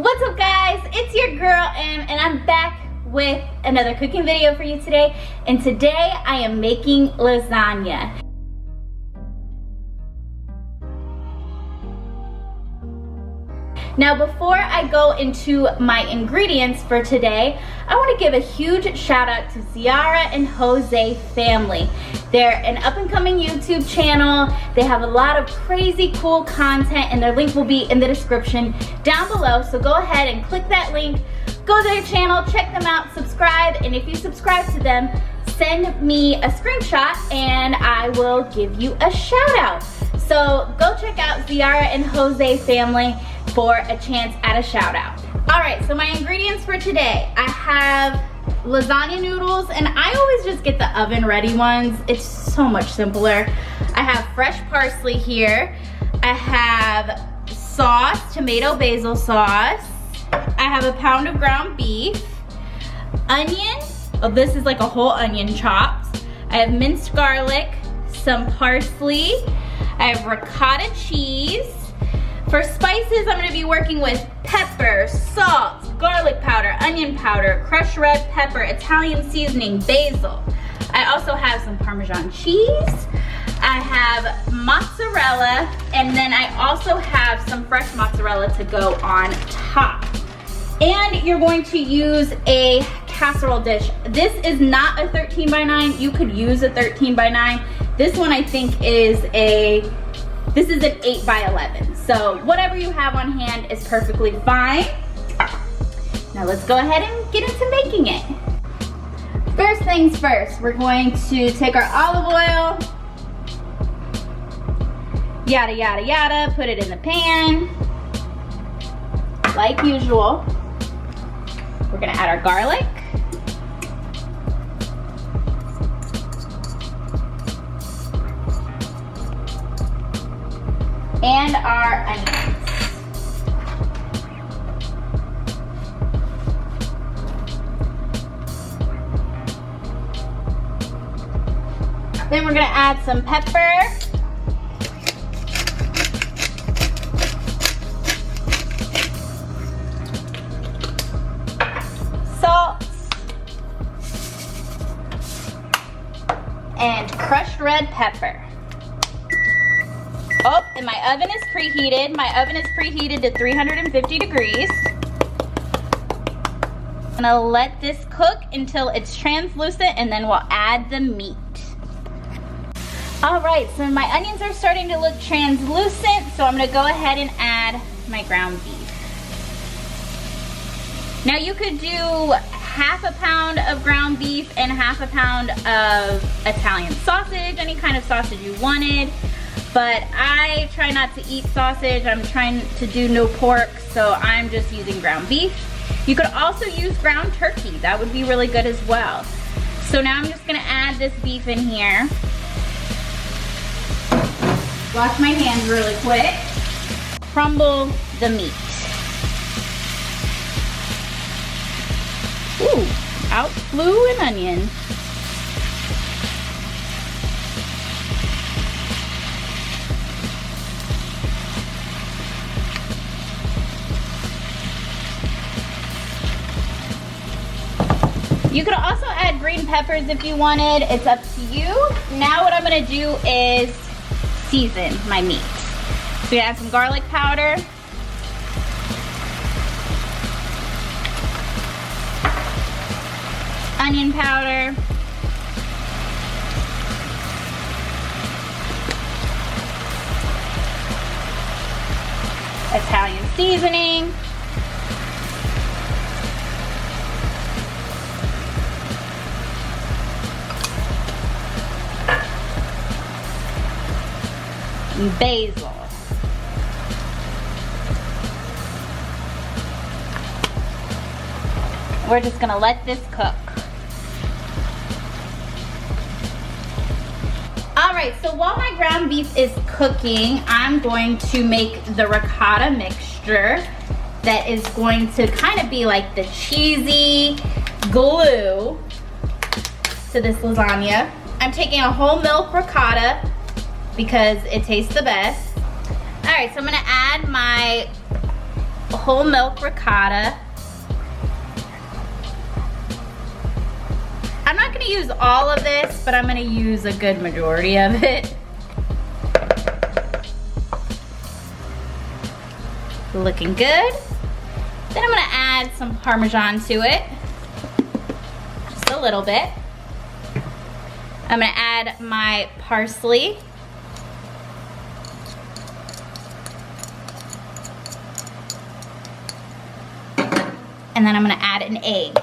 What's up guys, it's your girl Em and I'm back with another cooking video for you today. And today I am making lasagna. Now before I go into my ingredients for today, I want to give a huge shout out to Ziara and Jose family. They're an up and coming YouTube channel. They have a lot of crazy cool content and their link will be in the description down below. So go ahead and click that link, go to their channel, check them out, subscribe, and if you subscribe to them, send me a screenshot and I will give you a shout out. So go check out Ziara and Jose family for a chance at a shout out. All right, so my ingredients for today, I have lasagna noodles, and I always just get the oven ready ones. It's so much simpler. I have fresh parsley here. I have sauce, tomato basil sauce. I have a pound of ground beef, onion. Oh, this is like a whole onion chopped. I have minced garlic, some parsley. I have ricotta cheese. For spices, I'm gonna be working with pepper, salt, garlic powder, onion powder, crushed red pepper, Italian seasoning, basil. I also have some Parmesan cheese. I have mozzarella, and then I also have some fresh mozzarella to go on top. And you're going to use a casserole dish. This is not a 13 by 9. You could use a 13 by 9. This one I think is this is an 8 by 11. So whatever you have on hand is perfectly fine. Now let's go ahead and get into making it. First things first, we're going to take our olive oil, yada, yada, yada, put it in the pan, like usual. We're gonna add our garlic. And our onions. Then we're gonna add some pepper. Salt. And crushed red pepper. Oh, and my oven is preheated. My oven is preheated to 350 degrees. I'm gonna let this cook until it's translucent and then we'll add the meat. All right, so my onions are starting to look translucent, so I'm gonna go ahead and add my ground beef. Now you could do half a pound of ground beef and half a pound of Italian sausage, any kind of sausage you wanted. But I try not to eat sausage. I'm trying to do no pork, so I'm just using ground beef. You could also use ground turkey. That would be really good as well. So now I'm just gonna add this beef in here. Wash my hands really quick. Crumble the meat. Ooh, out flew an onion. You could also add green peppers if you wanted. It's up to you. Now what I'm gonna do is season my meat. So we add some garlic powder. Onion powder. Italian seasoning. Basil. We're just gonna let this cook. All right, so while my ground beef is cooking, I'm going to make the ricotta mixture that is going to kind of be like the cheesy glue to this lasagna. I'm taking a whole milk ricotta because it tastes the best. All right, so I'm gonna add my whole milk ricotta. I'm not gonna use all of this, but I'm gonna use a good majority of it. Looking good. Then I'm gonna add some Parmesan to it. Just a little bit. I'm gonna add my parsley. And then I'm gonna add an egg.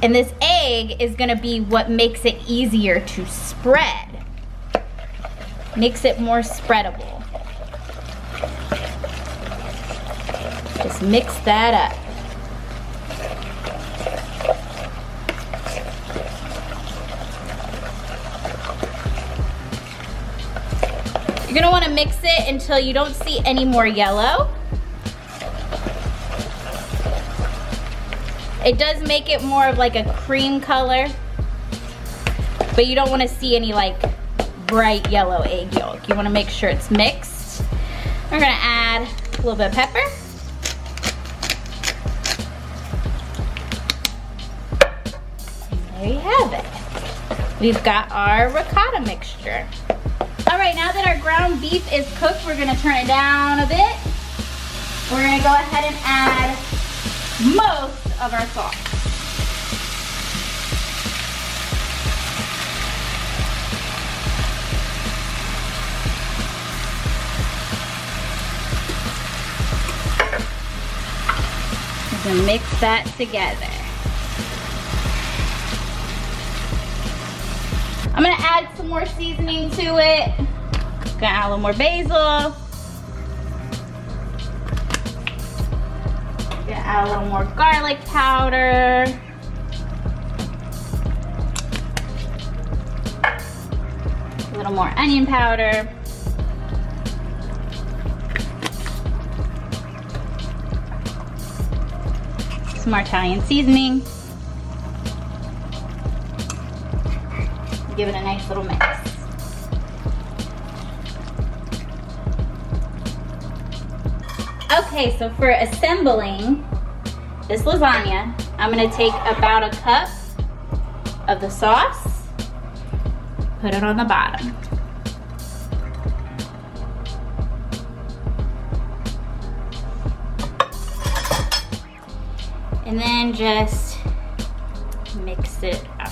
And this egg is gonna be what makes it easier to spread. Makes it more spreadable. Just mix that up. You're gonna wanna mix it until you don't see any more yellow. It does make it more of like a cream color, but you don't wanna see any like bright yellow egg yolk. You wanna make sure it's mixed. We're gonna add a little bit of pepper. There you have it. We've got our ricotta mixture. All right, now that our ground beef is cooked, we're gonna turn it down a bit. We're gonna go ahead and add most of our sauce. We're gonna mix that together. I'm gonna add some more seasoning to it. Gonna add a little more basil. Gonna add a little more garlic powder. A little more onion powder. Some more Italian seasoning. Give it a nice little mix. Okay, so for assembling this lasagna, I'm gonna take about a cup of the sauce, put it on the bottom. And then just mix it up.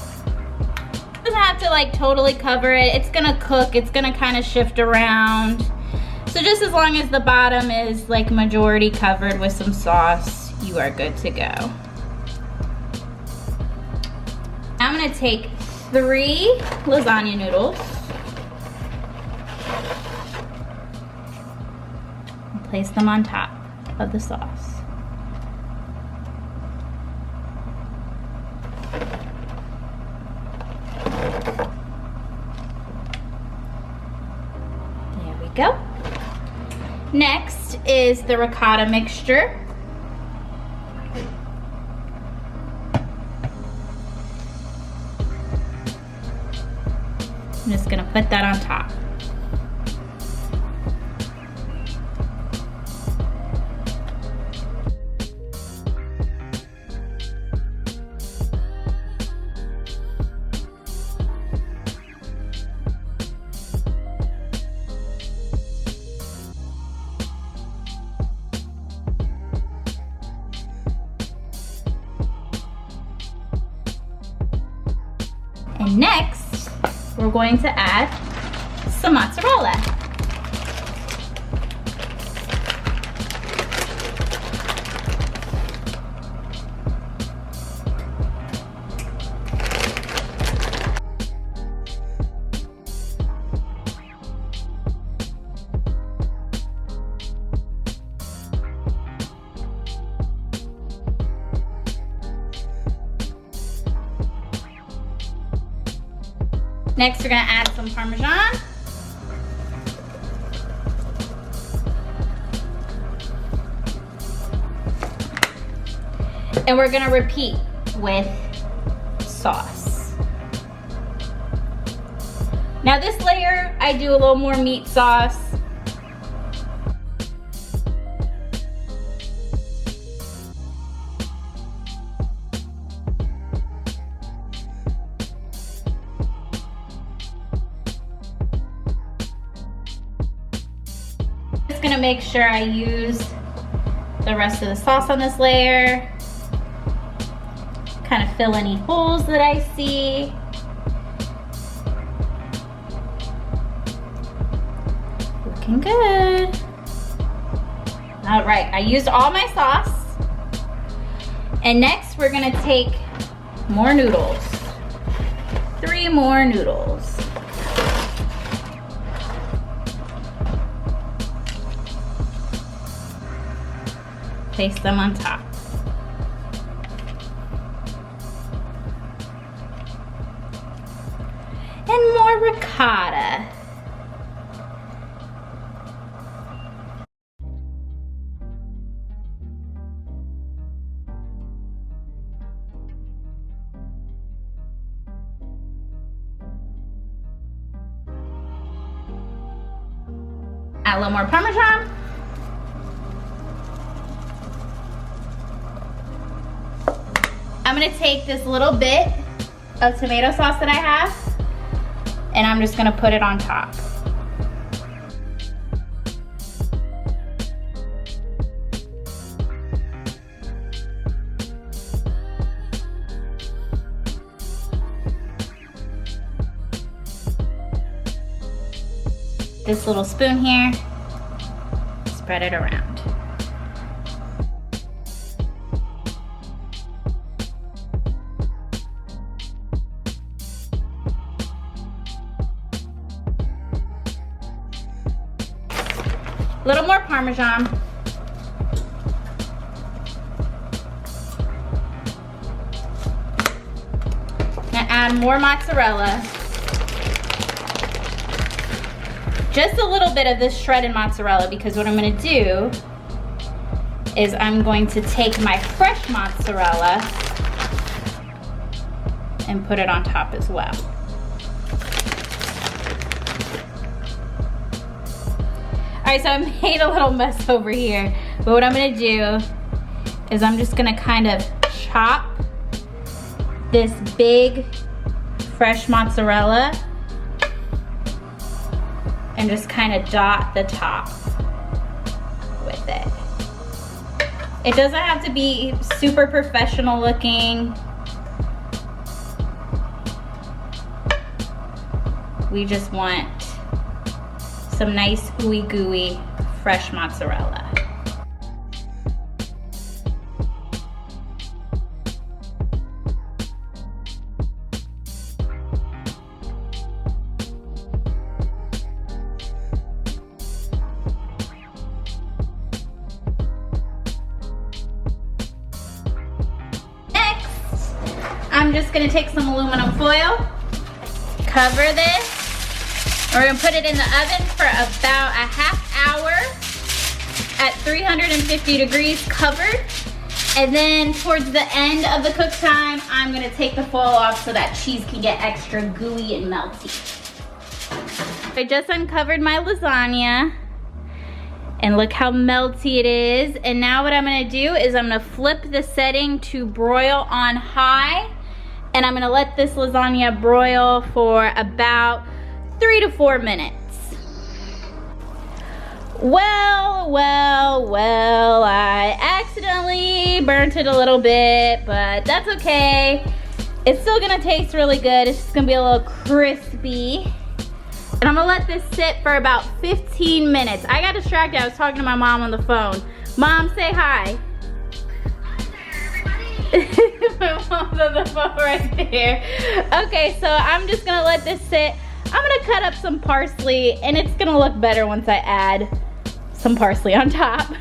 Doesn't have to like totally cover it. It's gonna cook, it's gonna kind of shift around. So just as long as the bottom is like majority covered with some sauce, you are good to go. I'm gonna take 3 lasagna noodles and place them on top of the sauce. Go. Next is the ricotta mixture. I'm just gonna put that on top. And next, we're going to add some mozzarella. Next, we're gonna add some Parmesan. And we're gonna repeat with sauce. Now this layer, I do a little more meat sauce. gonna make sure I use the rest of the sauce on this layer. Kind of fill any holes that I see. Looking good. All right, I used all my sauce. And next we're gonna take more noodles. 3 more noodles. Place them on top. And more ricotta. Add a little more Parmesan. I'm gonna take this little bit of tomato sauce that I have, and I'm just gonna put it on top. This little spoon here, spread it around. A little more Parmesan. Now add more mozzarella. Just a little bit of this shredded mozzarella, because what I'm gonna do is I'm going to take my fresh mozzarella and put it on top as well. All right, so I made a little mess over here, but what I'm gonna do is I'm just gonna kind of chop this big fresh mozzarella and just kind of dot the top with it. It doesn't have to be super professional looking. We just want some nice ooey gooey fresh mozzarella. I'm just gonna take some aluminum foil, cover this. We're gonna put it in the oven for about a half hour at 350 degrees covered. And then towards the end of the cook time, I'm gonna take the foil off so that cheese can get extra gooey and melty. I just uncovered my lasagna. And look how melty it is. And now what I'm gonna do is I'm gonna flip the setting to broil on high. And I'm gonna let this lasagna broil for about 3 to 4 minutes. Well, I accidentally burnt it a little bit, but that's okay. It's still gonna taste really good. It's just gonna be a little crispy. And I'm gonna let this sit for about 15 minutes. I got distracted, I was talking to my mom on the phone. Mom, say hi. My mom's on the phone right there. Okay, so I'm just gonna let this sit. I'm gonna cut up some parsley, and it's gonna look better once I add some parsley on top.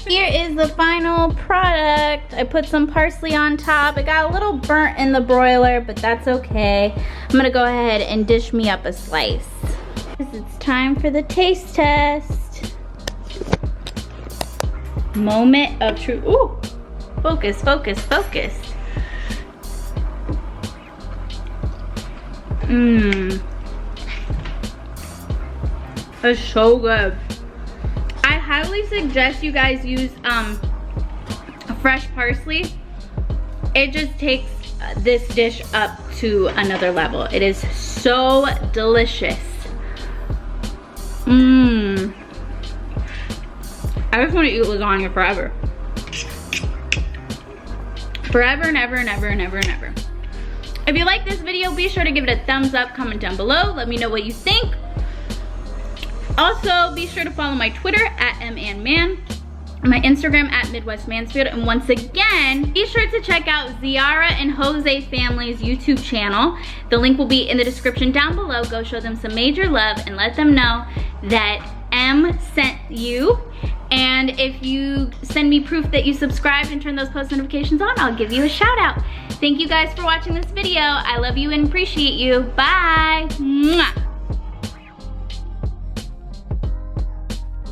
Here is the final product. I put some parsley on top. It got a little burnt in the broiler, but that's okay. I'm gonna go ahead and dish me up a slice. It's time for the taste test. Moment of truth. Ooh, focus, focus, focus. Mmm. It's so good. I highly suggest you guys use fresh parsley. It just takes this dish up to another level. It is so delicious. Mmm. I just want to eat lasagna forever. Forever and ever and ever and ever and ever. If you like this video, be sure to give it a thumbs up, comment down below, let me know what you think. Also, be sure to follow my Twitter at @MAnMan, my Instagram at Midwest Mansfield, and once again, be sure to check out Ziara and Jose family's YouTube channel. The link will be in the description down below. Go show them some major love and let them know that M sent you. And if you send me proof that you subscribed and turn those post notifications on, I'll give you a shout out. Thank you guys for watching this video. I love you and appreciate you. Bye. Mwah.